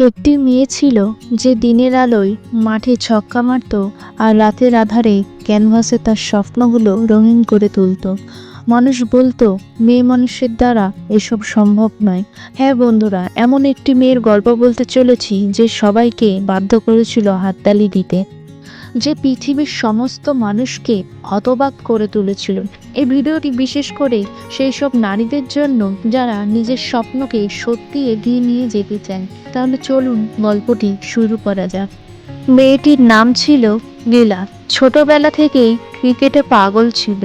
একটি মেয়ে ছিল যে দিনের আলোয় মাঠে ছক্কা মারত আর রাতের আধারে ক্যানভাসে তার স্বপ্নগুলো রঙিন করে তুলত। মানুষ বলতো মেয়ে মানুষের দ্বারা এসব সম্ভব নয়। হ্যাঁ বন্ধুরা, এমন একটি মেয়ের গল্প বলতে চলেছি যে সবাইকে বাধ্য করেছিল হাততালি দিতে, যে পৃথিবীর সমস্ত মানুষকে হতবাক করে তুলেছিল। এই ভিডিওটি বিশেষ করে সেই সব নারীদের জন্য যারা নিজের স্বপ্নকে সত্যি এগিয়ে নিয়ে যেতে চায়। তাহলে চলুন গল্পটি শুরু করা যাক। মেয়েটির নাম ছিল লীলা। ছোটবেলা থেকেই ক্রিকেটে পাগল ছিল।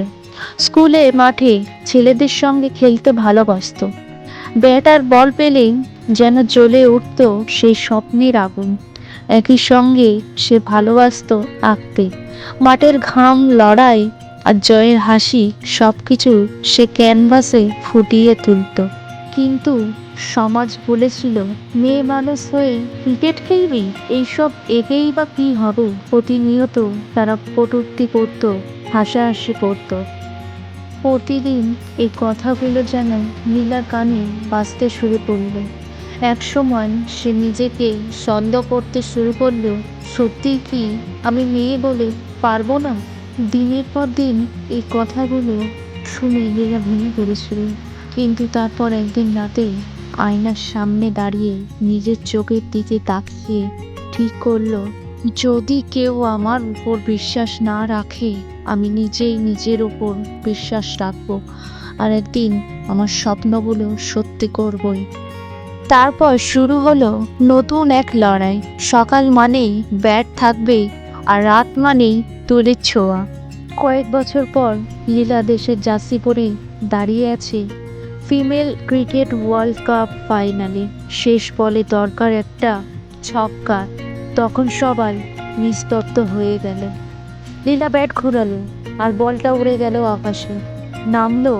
স্কুলে মাঠে ছেলেদের সঙ্গে খেলতে ভালোবাসত। ব্যাট আর বল পেলেই যেন জ্বলে উঠত সেই স্বপ্নের আগুন। একই সঙ্গে সে ভালোবাসত আঁকতে। মাঠের ঘাম, লড়াই আর জয়ের হাসি সবকিছু সে ক্যানভাসে ফুটিয়ে তুলত। কিন্তু সমাজ বলেছিল, মেয়ে মানুষ হয়ে ক্রিকেট খেলবি, এইসব একেই বা কি হবে। প্রতিনিয়ত তারা কটূক্তি করত, হাসাহাসি করত। প্রতিদিন এই কথাগুলো যেন লীলার কানে বাজতে শুরু করলো। এক সময় সে নিজেকে সন্দেহ করতে শুরু করলো, সত্যি কি আমি মেয়ে বলে পারবো না? দিনের পর দিন এই কথাগুলো শুনে লীলা ভেঙে পড়েছিল। কিন্তু তারপর একদিন রাতে আয়নার সামনে দাঁড়িয়ে নিজের চোখের দিকে তাকিয়ে ঠিক করলো, যদি কেউ আমার উপর বিশ্বাস না রাখে, আমি নিজেই নিজের উপর বিশ্বাস রাখবো, আর একদিন আমার স্বপ্নগুলো সত্যি করবই। তারপর শুরু হলো নতুন এক লড়াই। সকাল মানেই ব্যাট থাকবে আর রাত মানেই তুলির ছোঁয়া। কয়েক বছর পর লীলা দেশের জার্সি পরে দাঁড়িয়ে আছে ফিমেল ক্রিকেট ওয়ার্ল্ড কাপ ফাইনালে। শেষ বলে দরকার একটা ছক্কা। তখন সবাই নিস্তব্ধ হয়ে গেল। লীলা ব্যাট ঘুরালো আর বলটা উড়ে গেল আকাশে, নামলো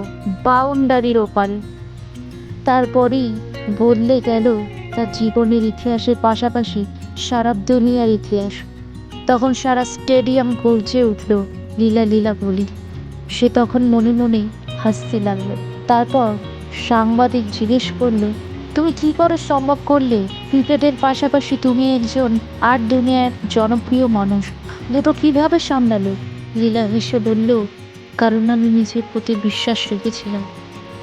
বাউন্ডারির ওপারে। তারপরেই বদলে গেল তার জীবনের ইতিহাসের পাশাপাশি সারা দুনিয়ার ইতিহাস। তখন সারা স্টেডিয়াম গর্জে উঠল লীলা লীলা বলি। সে তখন মনে মনে হাসতে লাগলো। তারপর সাংবাদিক জিজ্ঞেস করলো, তুমি কি করে সম্ভব করলে? ক্রিকেটের পাশাপাশি তুমি একজন আর দুনিয়ার জনপ্রিয় মানুষ, দুটো কিভাবে সামলালো? লীলা হেসে বলল, কারণ আমি নিজের প্রতি বিশ্বাস রেখেছিলাম,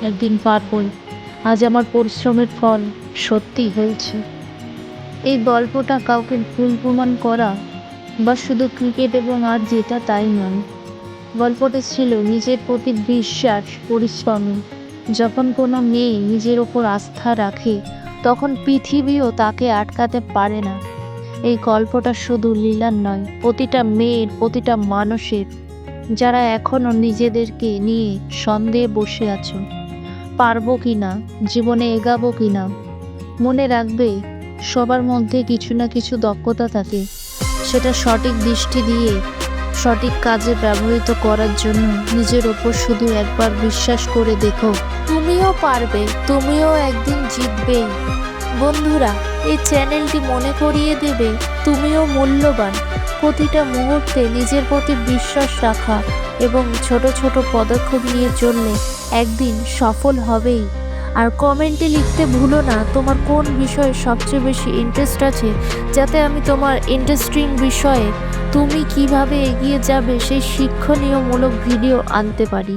একদিন পারবই। আজ আমার পরিশ্রমের ফল সত্যি হয়েছে। এই গল্পটা কাউকে ভুল প্রমাণ করা বা শুধু ক্রিকেট এবং আর যেটা তাই নয়। গল্পটা ছিল নিজের প্রতি বিশ্বাস, পরিশ্রম। যখন কোনো মেয়ে নিজের ওপর আস্থা রাখে, তখন পৃথিবীও তাকে আটকাতে পারে না। এই গল্পটা শুধু লীলার নয়, প্রতিটা মেয়ের, প্রতিটা মানুষের, যারা এখনো নিজেদেরকে নিয়ে সন্দেহে বসে আছো, পারবো কিনা, জীবনে এগাবো কিনা। মনে রাখবে, সবার মধ্যে কিছু না কিছু দক্ষতা থাকে, সেটা সঠিক দৃষ্টি দিয়ে সঠিক কাজে ব্যবহৃত করার জন্য নিজের ওপর শুধু একবার বিশ্বাস করে দেখো, তুমিও পারবে, তুমিও একদিন জিতবেই। বন্ধুরা, এই চ্যানেলটি মনে করিয়ে দেবে তুমিও মূল্যবান। প্রতিটা মুহূর্তে নিজের প্রতি বিশ্বাস রাখা এবং ছোট ছোট পদক্ষেপ নিয়ে চললে একদিন সফল হবেই। আর কমেন্টে লিখতে ভুলো না তোমার কোন বিষয়ে সবচেয়ে বেশি ইন্টারেস্ট আছে, যাতে আমি তোমার ইন্টারেস্টিং বিষয়ে তুমি কিভাবে এগিয়ে যাবে সেই শিক্ষণীয়মূলক ভিডিও আনতে পারি।